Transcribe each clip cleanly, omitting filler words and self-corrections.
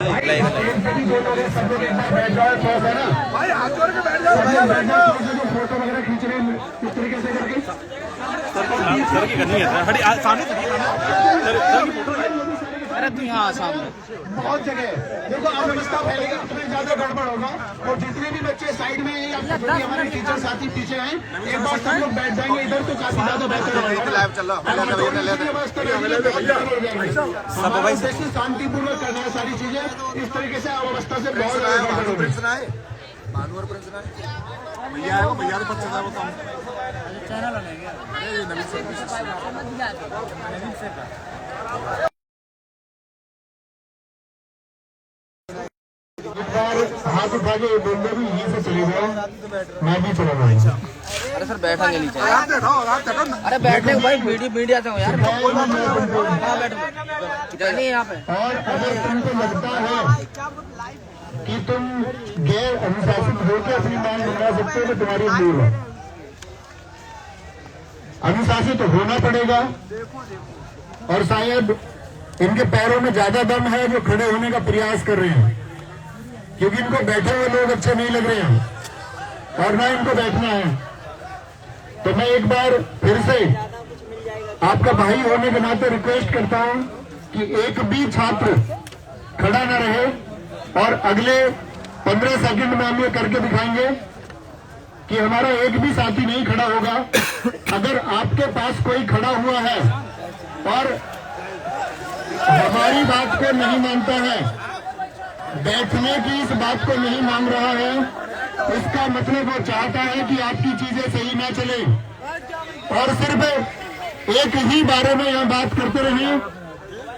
भाई हाथ जोड़ के बैठ जाओ, फोटो वगैरह खींच रहे हैं इस तरीके से करके सर की करनी है सामने सर की फोटो। अरे तू यहाँ सामने बहुत जगह देखो अव्यवस्था फैलेगी उतने ज्यादा गड़बड़ होगा। और जितने भी बच्चे साइड में हैं या जो भी हमारे टीचर साथी पीछे हैं, एक बार सब लोग बैठ जाएंगे इधर तो काफी ज्यादा बेहतर होगा। शांतिपूर्वक करना है सारी चीजें, इस तरीके से अव्यवस्था से बहुत हाथ उठा के बोलते भी यहीं से चले गए, मैं भी चला गया। अरे सर बैठेंगे नीचे। अरे बैठने भाई मीडिया से हो यार। हाँ बैठो नहीं यहाँ पे। और अगर तुमको लगता है कि तुम गैर अनुशासित होकर अपनी मांग मंगा सकते हो तो तुम्हारी भूल है। अनुशासित होना पड़ेगा। और शायद इनके पैरों में ज्यादा दम है जो खड़े होने का प्रयास कर रहे हैं, क्योंकि इनको बैठे हुए लोग अच्छे नहीं लग रहे हैं और ना इनको बैठना है। तो मैं एक बार फिर से आपका भाई होने के नाते रिक्वेस्ट करता हूं कि एक भी छात्र खड़ा न रहे। और अगले 15 सेकंड में हम ये करके दिखाएंगे कि हमारा एक भी साथी नहीं खड़ा होगा। अगर आपके पास कोई खड़ा हुआ है और हमारी बात को नहीं मानता है, बैठने की इस बात को नहीं मांग रहा है, इसका मतलब वो चाहता है कि आपकी चीजें सही ना चले और सिर्फ एक ही बारे में यहाँ बात करते रहे।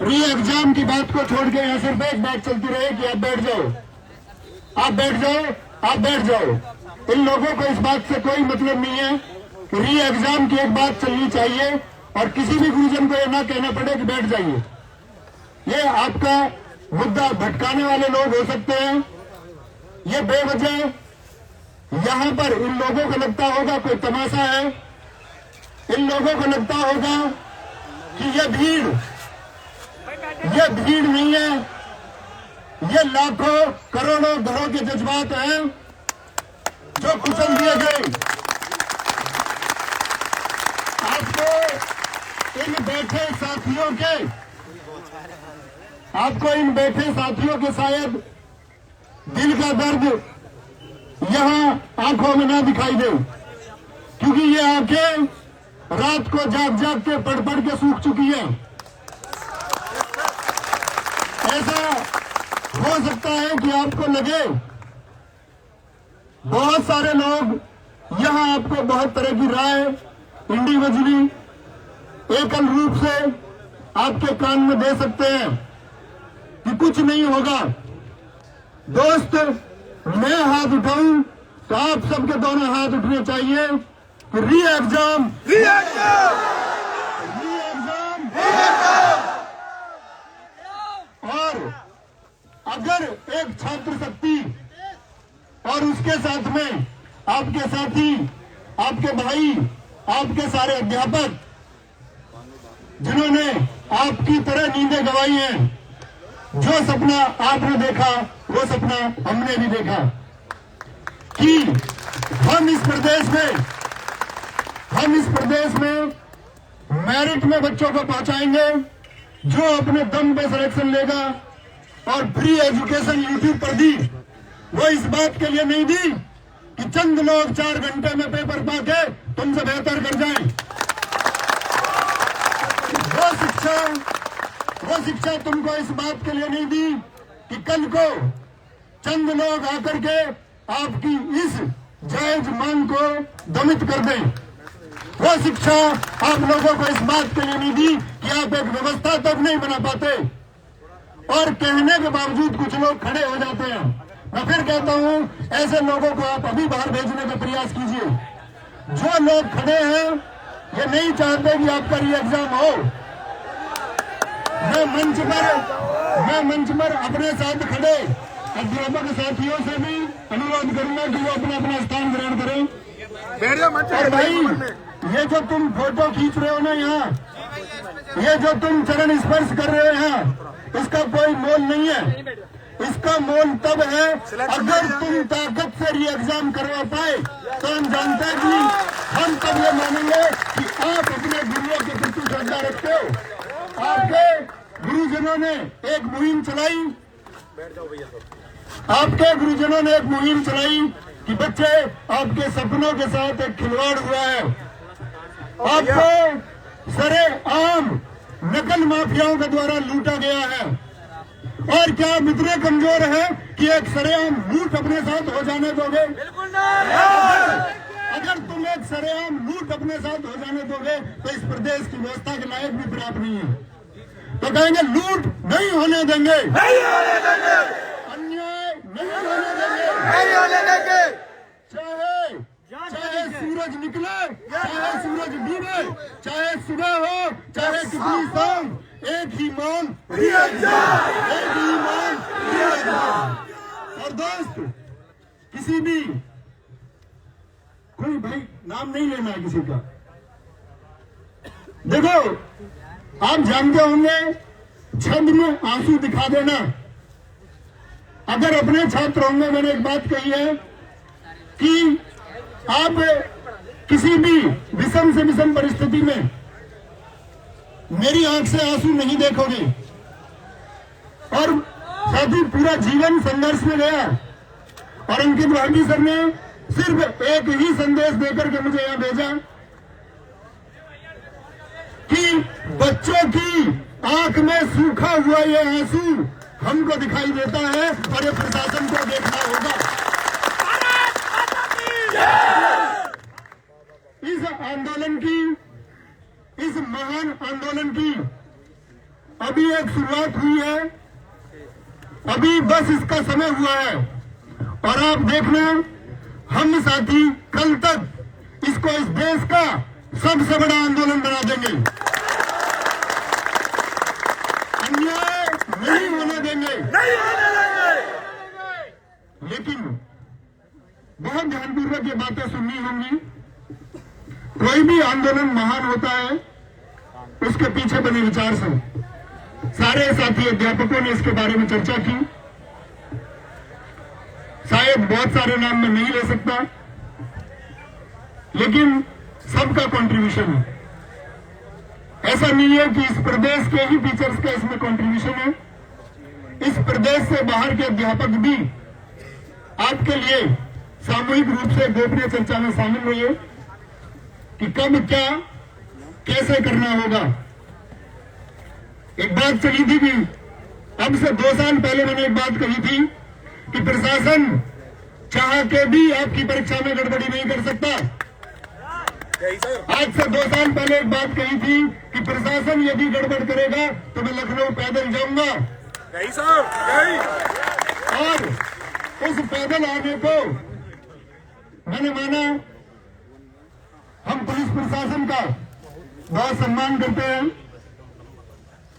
री एग्जाम की बात को छोड़ के यहाँ सिर्फ एक बात चलती रहे कि आप बैठ जाओ, आप बैठ जाओ, आप बैठ जाओ। इन लोगों को इस बात से कोई मतलब नहीं है। री एग्जाम की एक बात चलनी चाहिए और किसी भी गुरुजन को यह ना कहना पड़े कि बैठ जाइए। ये आपका मुद्दा भटकाने वाले लोग हो सकते हैं। ये बेवजह यहाँ पर इन लोगों को लगता होगा कोई तमाशा है। इन लोगों को लगता होगा कि ये भीड़ नहीं है, ये लाखों करोड़ों घरों के जज्बात हैं जो कुचल दिए गए। आपको इन बैठे साथियों के शायद दिल का दर्द यहाँ आंखों में ना दिखाई दे, क्योंकि ये आंखें रात को जाग के पढ़ के सूख चुकी हैं। ऐसा हो सकता है कि आपको लगे बहुत सारे लोग यहाँ आपको बहुत तरह की राय इंडिविजुअली एकल रूप से आपके कान में दे सकते हैं कि कुछ नहीं होगा। दोस्त, मैं हाथ उठाऊं तो आप सबके दोनों हाथ उठने चाहिए कि री एग्जाम। और अगर एक छात्र शक्ति और उसके साथ में आपके साथी, आपके भाई, आपके सारे अध्यापक जिन्होंने आपकी तरह नींदें गंवाई हैं, जो सपना आपने देखा वो सपना हमने भी देखा कि हम इस प्रदेश में मेरिट में बच्चों को पहुंचाएंगे जो अपने दम पे सिलेक्शन लेगा। और फ्री एजुकेशन यूट्यूब पर दी, वो इस बात के लिए नहीं दी कि चंद लोग 4 घंटे में पेपर पाके तुमसे बेहतर कर जाएं। वो शिक्षा तुमको इस बात के लिए नहीं दी कि कल को चंद लोग आकर के आपकी इस जायज मांग को दमित कर दें। वो शिक्षा आप लोगों को इस बात के लिए नहीं दी कि आप एक व्यवस्था तक नहीं बना पाते और कहने के बावजूद कुछ लोग खड़े हो जाते हैं। मैं फिर कहता हूं, ऐसे लोगों को आप अभी बाहर भेजने का प्रयास कीजिए। जो लोग खड़े हैं ये नहीं चाहते कि आपका री एग्जाम हो। मैं मंच पर अपने साथ खड़े अध्यापक साथियों से भी अनुरोध करूंगा कि वो अपना अपना स्थान ग्रहण करें। और भाई, ये जो तुम फोटो खींच रहे हो ना यहाँ, ये जो तुम चरण स्पर्श कर रहे हो यहाँ, इसका कोई मोल नहीं है। इसका मोल तब है अगर तुम ताकत से ये एग्जाम करवा पाए, तो हम जानते हैं कि हम तब ये मानेंगे कि आप अपने गुरुओं के प्रति श्रद्धा रखते हो। आपके गुरुजनों ने एक मुहिम चलाई, आपके गुरुजनों ने एक मुहिम चलाई कि बच्चे आपके सपनों के साथ एक खिलवाड़ हुआ है। आपको सरेआम नकल माफियाओं के द्वारा लूटा गया है। और क्या आप इतने कमजोर हैं कि एक सरेआम लूट अपने साथ हो जाने दोगे? बिल्कुल नहीं। अगर तुम एक सरेआम लूट अपने साथ हो जाने दोगे तो इस प्रदेश की व्यवस्था के लायक भी पर्याप्त नहीं है। तो कहेंगे लूट नहीं होने देंगे, नहीं होने देंगे, अन्याय नहीं होने देंगे, नहीं होने देंगे। चाहे सूरज निकले, चाहे सूरज डूबे, चाहे सुबह हो, चाहे कितनी शाम, एक ही मान, एक ही मान। और दोस्त, किसी भी कोई भाई नाम नहीं लेना है किसी का। देखो, आप जानते होंगे छंद में आंसू दिखा देना। अगर अपने छात्र होंगे, मैंने एक बात कही है कि आप किसी भी विषम से विषम परिस्थिति में मेरी आंख से आंसू नहीं देखोगे। और साथ ही पूरा जीवन संघर्ष में गया और अंकित भाटी सर ने सिर्फ एक ही संदेश देकर के मुझे यहां भेजा कि बच्चों की आंख में सूखा हुआ ये आंसू हमको दिखाई देता है और ये प्रशासन को देखना होगा। इस आंदोलन की, इस महान आंदोलन की अभी एक शुरुआत हुई है, अभी बस इसका समय हुआ है। और आप देखना, हम साथी कल तक इसको इस देश का सबसे बड़ा आंदोलन बना देंगे, अन्याय नहीं होने देंगे, नहीं होने देंगे। लेकिन बहुत ध्यानपूर्वक ये बातें सुननी होंगी। कोई भी आंदोलन महान होता है उसके पीछे बने विचार से। सारे साथी अध्यापकों ने इसके बारे में चर्चा की। शायद बहुत सारे नाम मैं नहीं ले सकता, लेकिन सबका कंट्रीब्यूशन है। ऐसा नहीं है कि इस प्रदेश के ही टीचर्स का इसमें कंट्रीब्यूशन है। इस प्रदेश से बाहर के अध्यापक भी आपके लिए सामूहिक रूप से गोपनीय चर्चा में शामिल हुए कि कब क्या कैसे करना होगा। एक बात चली थी कि अब से 2 साल पहले मैंने एक बात कही थी कि प्रशासन चाह के भी आपकी परीक्षा में गड़बड़ी नहीं कर सकता। आज से 2 साल पहले एक बात कही थी कि प्रशासन यदि गड़बड़ करेगा तो मैं लखनऊ पैदल जाऊंगा। और उस पैदल आने को मैंने माना। हम पुलिस प्रशासन का बहुत सम्मान करते हैं।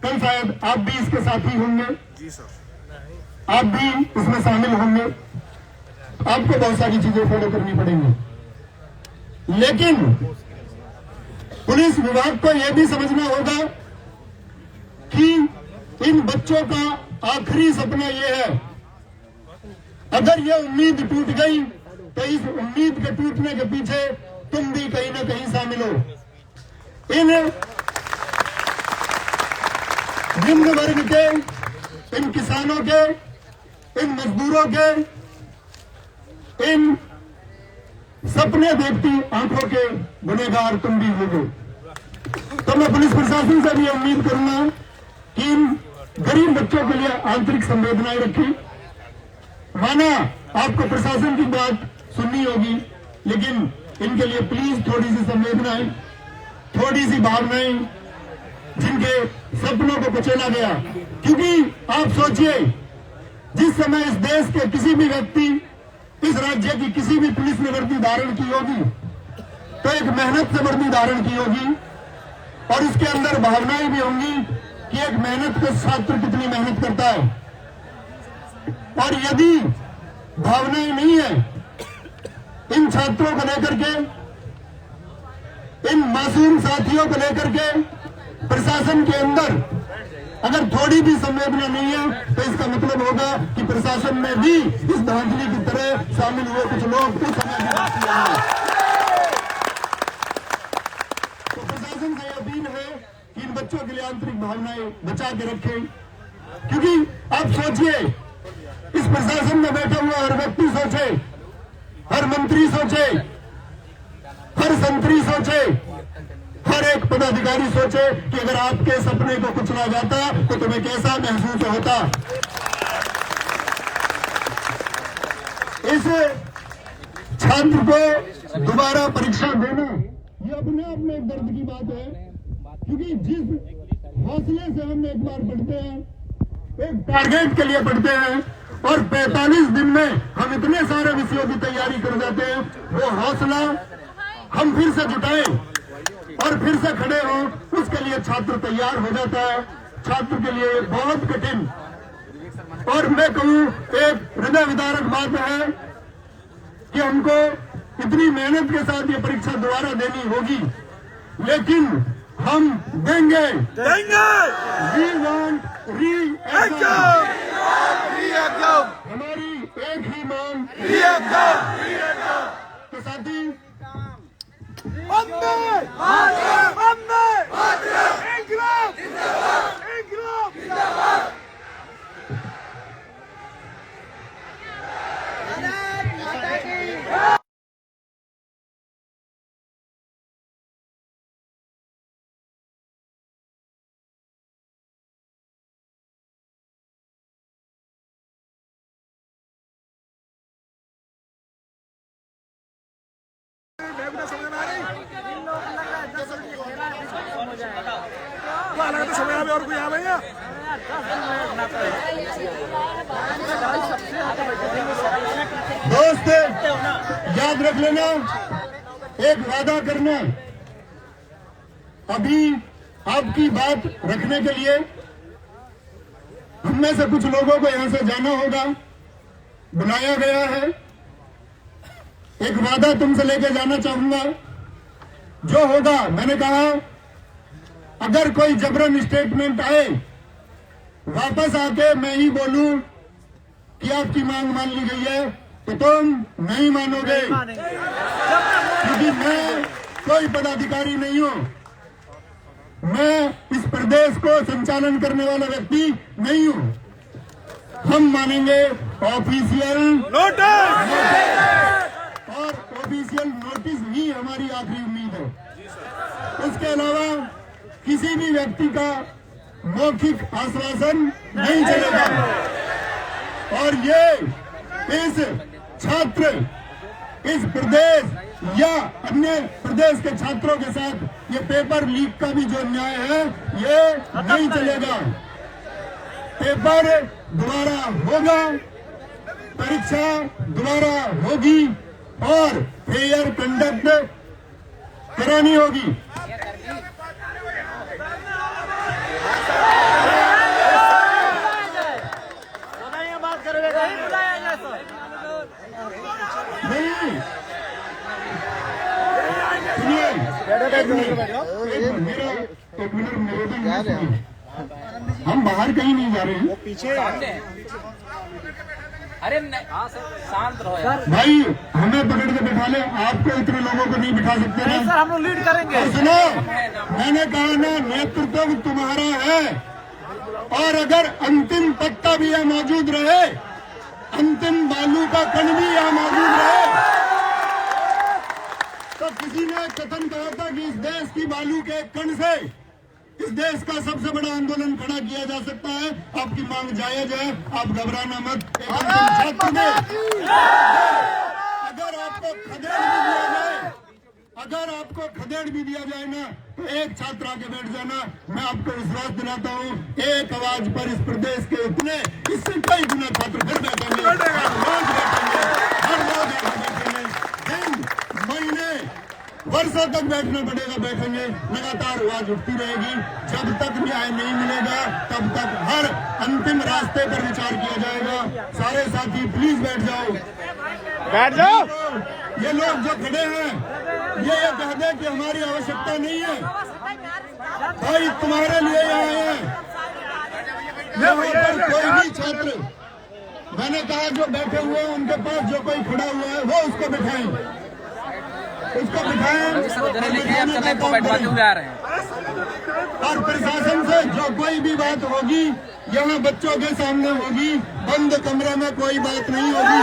कल शायद आप भी इसके साथी होंगे, जी सर, आप भी इसमें शामिल होंगे। आपको बहुत सारी चीजें फॉलो करनी पड़ेंगी, लेकिन पुलिस विभाग को यह भी समझना होगा कि इन बच्चों का आखिरी सपना यह है। अगर यह उम्मीद टूट गई तो इस उम्मीद के टूटने के पीछे तुम भी कहीं ना कहीं शामिल हो। इन निम्न वर्ग के, इन किसानों के, इन मजदूरों के, इन सपने देखती आंखों के गुनहगार तुम भी होगे। तो मैं पुलिस प्रशासन से भी उम्मीद करूंगा कि इन गरीब बच्चों के लिए आंतरिक संवेदनाएं रखी। माना आपको प्रशासन की बात सुननी होगी, लेकिन इनके लिए प्लीज थोड़ी सी संवेदनाएं, थोड़ी सी भावनाएं, जिनके सपनों को कुचला गया। क्योंकि आप सोचिए, जिस समय इस देश के किसी भी व्यक्ति, इस राज्य की किसी भी पुलिस ने वर्दी धारण की होगी तो एक मेहनत से वर्दी धारण की होगी और उसके अंदर भावनाएं भी होंगी कि एक मेहनत का छात्र कितनी मेहनत करता है। और यदि भावनाएं नहीं है इन छात्रों को लेकर के, इन मासूम साथियों को लेकर के प्रशासन के अंदर, अगर थोड़ी भी संवेदना नहीं है तो इसका मतलब होगा कि प्रशासन में भी इस धांधली की तरह शामिल हुए कुछ लोग उस समय भी बाकी हैं। तो प्रशासन से अपील है कि इन बच्चों के लिए आंतरिक भावनाएं बचा के रखें, क्योंकि आप सोचिए, इस प्रशासन में बैठा हुआ हर व्यक्ति सोचे, हर मंत्री सोचे, हर संतरी सोचे, हर एक पदाधिकारी सोचे कि अगर आपके सपने को कुचला जाता तो तुम्हें कैसा महसूस होता। इस छात्र को दोबारा परीक्षा देना ये अपने आप में एक दर्द की बात है, क्योंकि जिस हौसले से हम एक बार पढ़ते हैं, एक टारगेट के लिए पढ़ते हैं और 45 दिन में हम इतने सारे विषयों की तैयारी कर जाते हैं, वो हौसला हम फिर से जुटाएं और फिर से खड़े हो, उसके लिए छात्र तैयार हो जाता है। छात्र के लिए बहुत कठिन, और मैं कहूं एक हृदय विदारक बात है कि हमको इतनी मेहनत के साथ ये परीक्षा दोबारा देनी होगी, लेकिन हम देंगे। We want re exam. हमारी एक ही मांग तो साथी समय और कोई आ भैया दोस्त याद रख लेना, एक वादा करना, अभी आपकी बात रखने के लिए हम में से कुछ लोगों को यहां से जाना होगा, बुलाया गया है। एक वादा तुमसे लेके जाना चाहूंगा, जो होगा, मैंने कहा अगर कोई जबरन स्टेटमेंट आए, वापस आके मैं ही बोलूं कि आपकी मांग मान ली गई है, तो तुम नहीं मानोगे, क्योंकि मैं कोई पदाधिकारी नहीं हूं, मैं इस प्रदेश को संचालन करने वाला व्यक्ति नहीं हूं। हम मानेंगे ऑफिशियल नोटिस, और ऑफिशियल नोटिस ही हमारी आखिरी उम्मीद है। उसके अलावा किसी भी व्यक्ति का मौखिक आश्वासन नहीं चलेगा, और ये इस छात्र, इस प्रदेश या अन्य प्रदेश के छात्रों के साथ ये पेपर लीक का भी जो अन्याय है, ये नहीं चलेगा। पेपर दोबारा होगा, परीक्षा दोबारा होगी और फेयर कंडक्ट करानी होगी। नहीं, सुनिए, एक मिनट निवेदन सुनिए, हम बाहर कहीं नहीं जा रहे हैं। पीछे अरे शांत रहो यार भाई, हमें पकड़ के बिठा ले, आपको इतने लोगों को नहीं बिठा सकते ना। सर, हम लोग लीड करेंगे। और सुनो, मैंने कहा ना, नेतृत्व तुम्हारा है, और अगर अंतिम पत्ता भी यहाँ मौजूद रहे, अंतिम बालू का कण भी यहाँ मौजूद रहे, तो किसी ने कथन कहा था कि इस देश की बालू के कण से इस देश का सबसे बड़ा आंदोलन खड़ा किया जा सकता है। आपकी मांग जायज है, आप घबराना मत। छात्र में अगर आपको खदेड़ भी दिया जाए, अगर आपको खदेड़ भी दिया जाए ना, तो एक छात्र आके बैठ जाना, मैं आपको विश्वास दिलाता हूँ, एक आवाज पर इस प्रदेश के इतने, इससे कई गुना छात्र फिर बैठेंगे, हर रोज बैठेंगे, हर रोज बैठेंगे, दिन महीने वर्षों तक बैठना पड़ेगा, बैठेंगे, लगातार आवाज उठती रहेगी। जब तक न्याय नहीं मिलेगा, तब तक हर अंतिम रास्ते पर विचार किया जाएगा। सारे साथी प्लीज बैठ जाओ, बैठ जाओ। ये लोग जो खड़े हैं, ये कह दे कि हमारी आवश्यकता नहीं है, भाई तुम्हारे लिए आए हैं, कोई भी छात्र, मैंने कहा जो बैठे हुए हैं उनके पास जो कोई खड़ा हुआ है वो उसको बिठाएं, उसको बिठाएं। और प्रशासन से जो कोई भी बात होगी यहाँ बच्चों के सामने होगी, बंद कमरे में कोई बात नहीं होगी।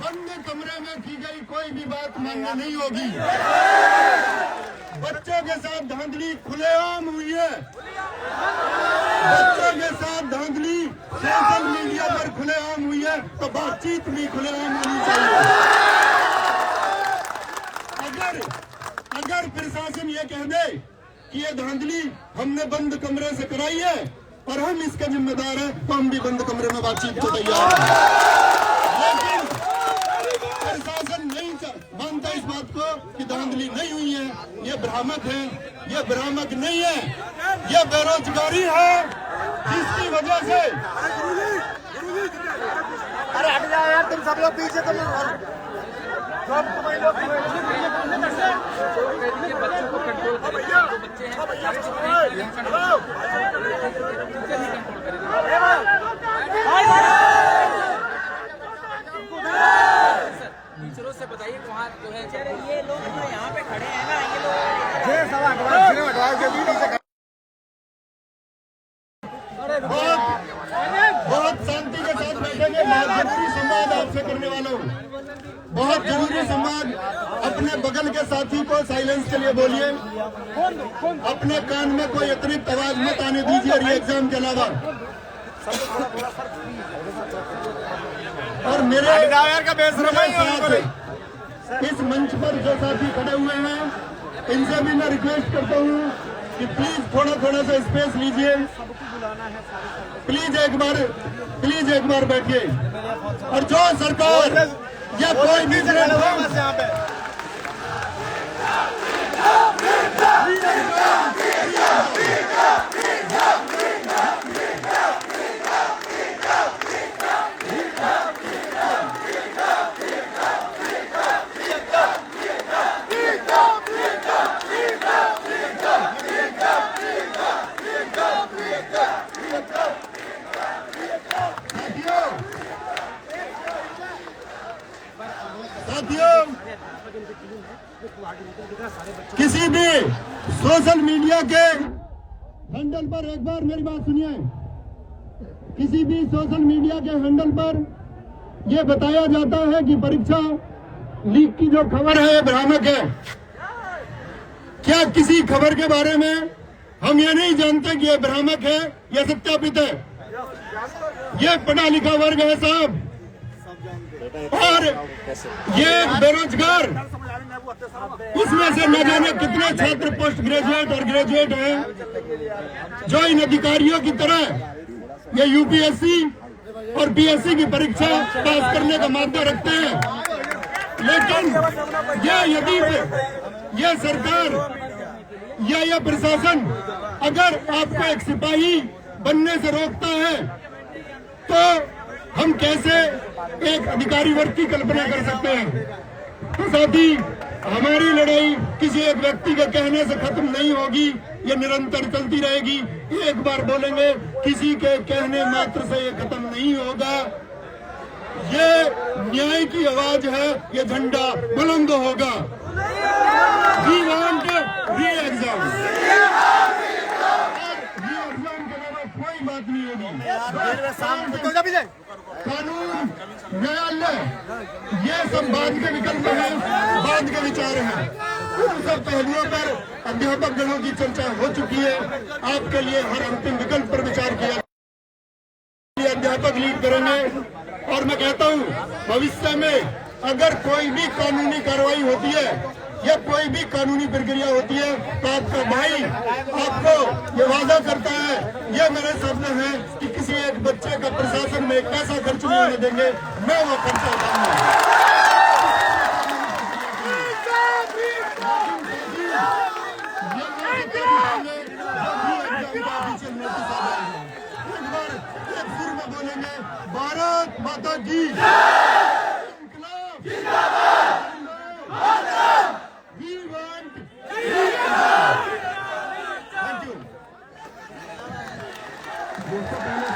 बंद कमरे में की गई कोई भी बात मान्य नहीं होगी। बच्चों के साथ धांधली खुलेआम हुई है, बच्चों के साथ धांधली सोशल मीडिया पर खुलेआम हुई है, तो बातचीत भी खुलेआम होनी चाहिए। अगर प्रशासन ये कह दे कि ये धांधली हमने बंद कमरे से कराई है और हम इसके जिम्मेदार हैं, तो हम भी बंद कमरे में बातचीत को तैयार हैं। लेकिन प्रशासन नहीं मानता इस बात को कि धांधली नहीं हुई है, ये भ्रामक है, ये भ्रामक नहीं है, ये बेरोजगारी है जिसकी वजह से। अरे हट जाओ यार, तुम सब लोग पीछे, तुम बच्चों को कंट्रोल करें, जो बच्चे टीचरों से बताइए वहाँ जो है ये लोग जो यहाँ पे खड़े हैं ना, ये लोग बहुत शांति के साथ बैठेंगे। बहुत जरूरी संवाद आपसे करने वाला हूँ, बहुत जरूरी संवाद। अपने बगल के साथी को साइलेंस के लिए बोलिए, अपने कान में कोई अतिरिक्त आवाज मत आने दीजिए री एग्जाम के अलावा। और मेरे साथ इस मंच पर जो साथी खड़े हुए हैं, इनसे भी मैं रिक्वेस्ट करता हूँ कि प्लीज थोड़ा थोड़ा सा स्पेस लीजिए, प्लीज एक बार बैठिए। और जो सरकार या कोई भी किसी भी सोशल मीडिया के हैंडल पर, एक बार मेरी बात सुनिए, किसी भी सोशल मीडिया के हैंडल पर यह बताया जाता है कि परीक्षा लीक की जो खबर है ये भ्रामक है। क्या किसी खबर के बारे में हम ये नहीं जानते कि ये भ्रामक है या सत्यापित है? ये पढ़ा लिखा वर्ग है साहब, और ये बेरोजगार, इसमें से न जाने कितने छात्र पोस्ट ग्रेजुएट और ग्रेजुएट हैं जो इन अधिकारियों की तरह ये यूपीएससी और बीएससी की परीक्षा पास करने का माद्दा रखते हैं। लेकिन यदि ये सरकार या यह प्रशासन अगर आपको एक सिपाही बनने से रोकता है, तो हम कैसे एक अधिकारी वर्ग की कल्पना कर सकते हैं? तो साथी, हमारी लड़ाई किसी एक व्यक्ति के कहने से खत्म नहीं होगी, ये निरंतर चलती रहेगी। एक बार बोलेंगे, किसी के कहने मात्र से ये खत्म नहीं होगा। ये न्याय की आवाज है, ये झंडा बुलंद होगा। We want re exam, re exam के अलावा कोई बात नहीं होगी। कानून, न्यायालय, ये सब बाद के विकल्प हैं, बाद के विचार हैं। उन सब पहलुओं पर अध्यापक गणों की चर्चा हो चुकी है। आपके लिए हर अंतिम विकल्प पर विचार किया, अध्यापक लीड करेंगे। और मैं कहता हूँ, भविष्य में अगर कोई भी कानूनी कार्रवाई होती है या कोई भी कानूनी प्रक्रिया होती है, तो आपका भाई आपको ये वादा करता है, ये मेरे सामने है, कि किसी एक बच्चे का प्रशासन में एक पैसा खर्च नहीं होने देंगे। मैं वो खर्चा उठाऊंगा। एक सुर में बोलेंगे, भारत माता की We want इससे पहले